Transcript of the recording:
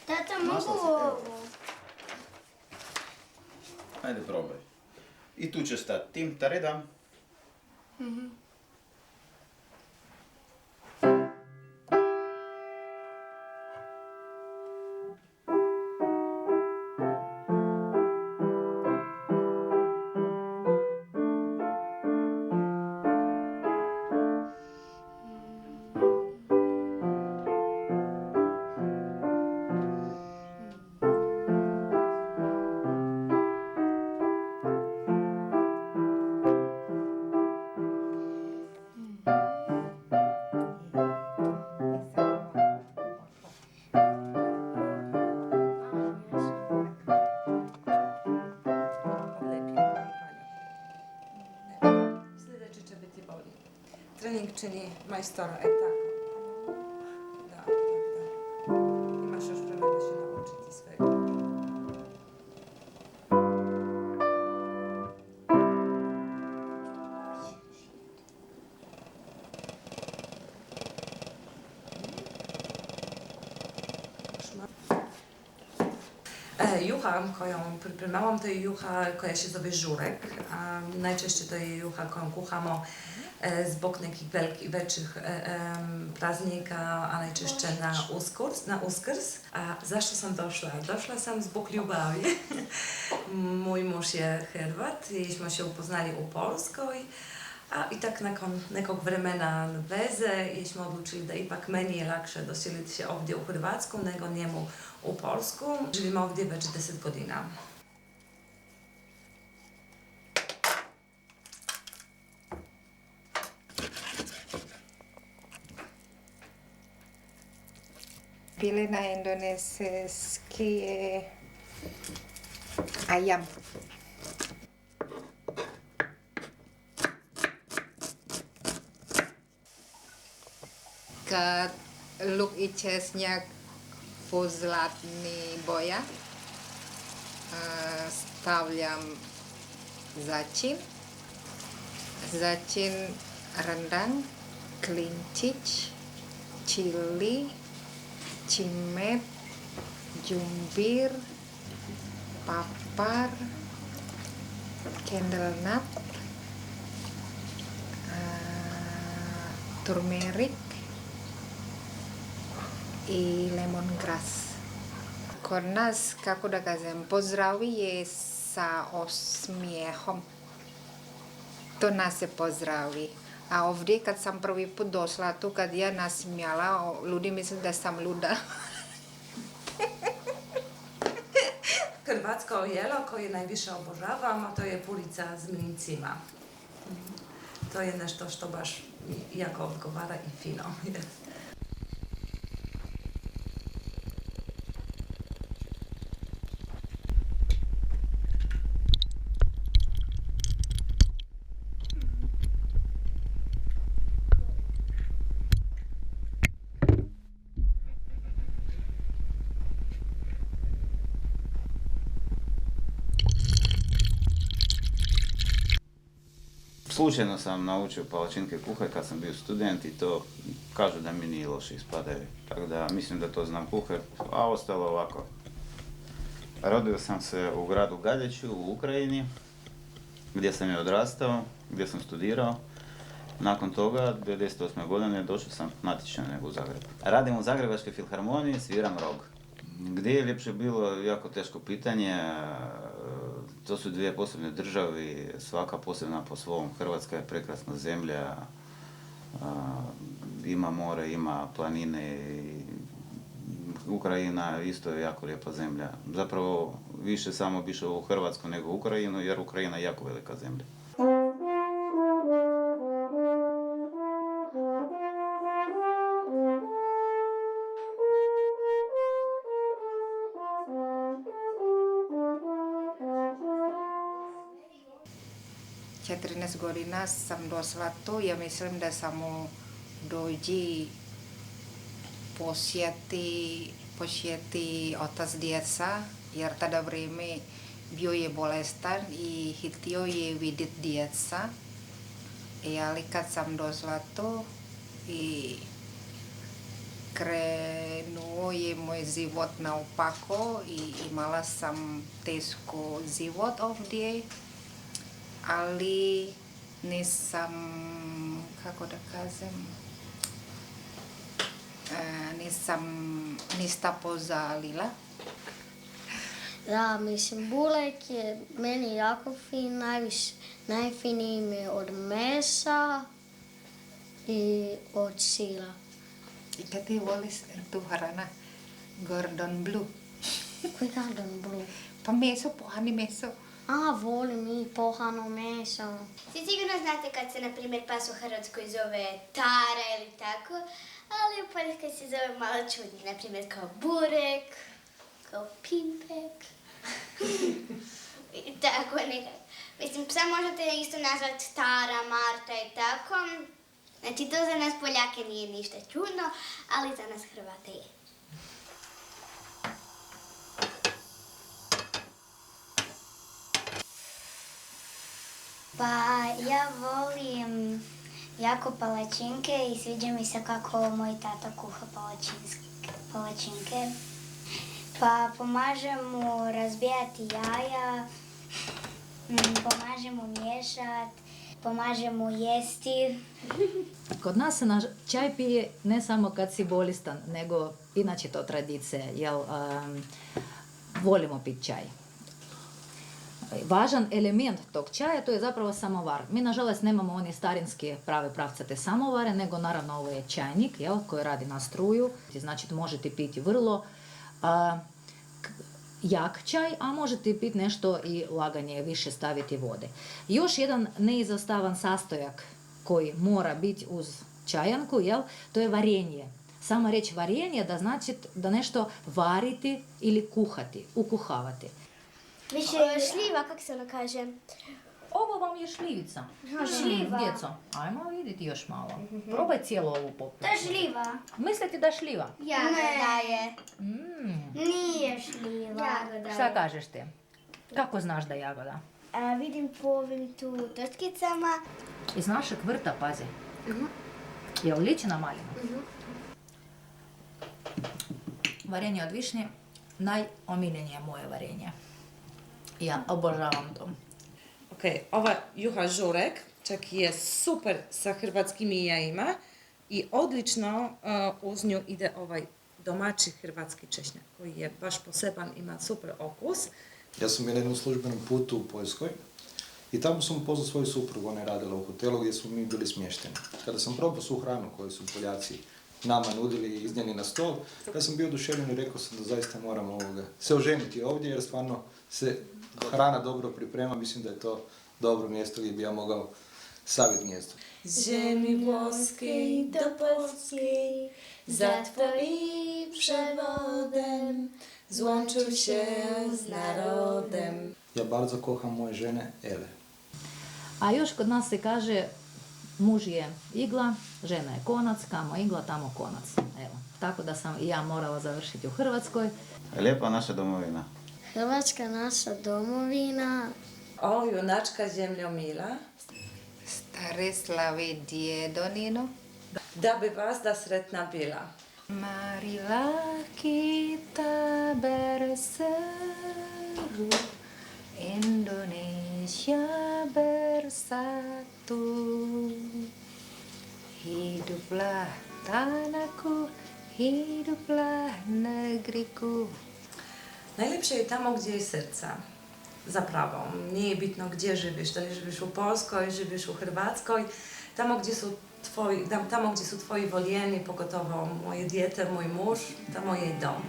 Tata, mogu Maslac, evo. ovo? Ajde, probaj. I tu će stati tim, taredam. Sljedeći će biti bolji. Trening čini majstora, tako. Da, tak. Imaš još vremena se naučiti svega. Juha kojom pripremałam to je juha koja se zove žurek. Najčešće to je juha kojom kuhamo zbog nekih većih praznika, a najčešće na Uskrs. A zašto sam došla? Došla sam zbog ljubavi. Mój muž je Hrvat i smo se upoznali u Polskoj. I tak nakon nekog vremena veze smo odlučili da ipak meni je lakše doseliti se ovdje u Hrvatsku nego njemu u Polsku. Živim ovdje već 10 godina. Pilih na indonesiski je ayam. Kad luk i česnjak pozlatni boja, stavljam začin rendang, klinčić, čili, cimet, jumbir, papar, candlenut, turmeric i lemongrass. Kod nas, kako da kažem, pozdravi je sa osmijehom. To nas se pozdravi. A ovdje kad sam prvi put došla tu, kad ja nasmijala, ljudi misle da sam luda. Hrvatsko jelo koje najviše obožavam, a to je purica s mlincima. To je nešto što baš jako odgovara i fino. Slučajno sam naučio palačinke kuhati kad sam bio student i to kažu da mi nije loše ispadaju. Tako da mislim da to znam kuhati, a ostalo ovako. Rodio sam se u gradu Galjeću u Ukrajini, gdje sam je odrastao, gdje sam studirao. Nakon toga, 1998. godine, došao sam natječaj nego u Zagreb. Radim u Zagrebačkoj filharmoniji, sviram rog. Gdje je ljepše bilo, jako teško pitanje. To su dvije posebne države, svaka posebna po svom. Hrvatska je prekrasna zemlja, ima more, ima planine. Ukrajina isto je jako lijepa zemlja. Zapravo više samo bi išao u Hrvatsku nego u Ukrajinu, jer Ukrajina je jako velika zemlja. Godina sam došla tu, ja mislim da samo dođi posjeti otac djeca, jer tada vrijeme bio je bolestan i htio je vidjeti djeca. Ali kad sam došla tu i krenuo je moj život naopako i imala sam teško život ovdje, ali nisam, kako da kažem, nisam ništa pozalila. Da, mislim, bulek je meni jako fin, najfiniji mi je od mesa i od sira. I kad ti voliš tu hrana Gordon Blue? Koji Gordon Blue? Pa meso, pohani meso. Volim i pohano meso. Svi sigurno znate kad se, na primjer, pas u Hrvatskoj zove tara ili tako, ali u Poljskoj se zove malo čudnije, na primjer kao burek, kao pimpek. I tako nekako. Mislim, sad možete isto nazvati Tara, Marta i tako. Znači, to za nas Poljake nije ništa čudno, ali za nas Hrvate je. Pa ja volim jako palačinke i sviđa mi se kako moj tata kuha palačinke. Pa pomažem mu razbijati jaja, pomažem mu miješati, pomažem mu jesti. Kod nas se čaj pije ne samo kad si bolestan, nego inače to tradicija, jer volimo piti čaj. Važan element tog čaja to je zapravo samovar. Mi nažalost nemamo one starinske prave pravcate samovare, nego naravno ovo je čajnik koji radi na struju. Znači možete piti vrlo jak čaj, a možete piti nešto i laganje, više staviti vode. Još jedan neizostavan sastojak koji mora biti uz čajanku, to je varenje. Sama riječ varenje da znači da nešto variti ili kuhati, ukuhavati. Više šljiva, kako se ono kaže? Ovo vam je šljivica. Šljiva. Djeco, ajmo vidjeti još malo. Probaj cijelu ovu popu. To je šljiva. Mislite da je šljiva? Jagoda je. Nije šljiva. Jagoda. Šta kažeš ti? Kako znaš da je jagoda? Vidim po ovim tu točkicama. Iz našeg vrta, pazi. Je li liči na malinu? Varenje od višnje, najomiljenije moje varenje. Ja obožavam to. Ok, ova juha žurek čak je super sa hrvatskim jajima i odlično uz nju ide ovaj domaći hrvatski češnjak koji je baš poseban, ima super okus. Ja sam bio na jednom službenom putu u Poljskoj i tamo sam upoznao svoju suprugu, ona je radila u hotelu gdje smo mi bili smješteni. Kada sam probao svu hranu koju su Poljaci nama nudili i iznijeli na stol, ja sam bio oduševljen i rekao sam da zaista moram se oženiti ovdje jer stvarno se hrana dobro priprema, mislim da je to dobro mjesto gdje bi ja mogao savjet mjesto. Ziemi włoskiej do Polski za Twoim przewodem złączył się z narodem. Ja bardzo kocham moje žene Ele. A još kod nas se kaže muž je igla, žena je konac, kamo igla, tamo konac. Evo, tako da sam i ja morala završiti u Hrvatskoj. Lijepa naša domovina. Hrvatska naša domovina. O, junačka zemljo mila, Stare slavi djedonino. da bi vas da sretna bila. Marilah kita berseru, Indonesia bersatu. Hiduplah tanahku, hiduplah negriku. Najlepše je tamo gdje je srca. Zapravo, nije bitno gdje živiš, da li živiš u Poljskoj, živiš u Hrvatskoj, tamo gdje su tvoji voljeni, pogotovo moje dijete, moj muž, tamo je i dom.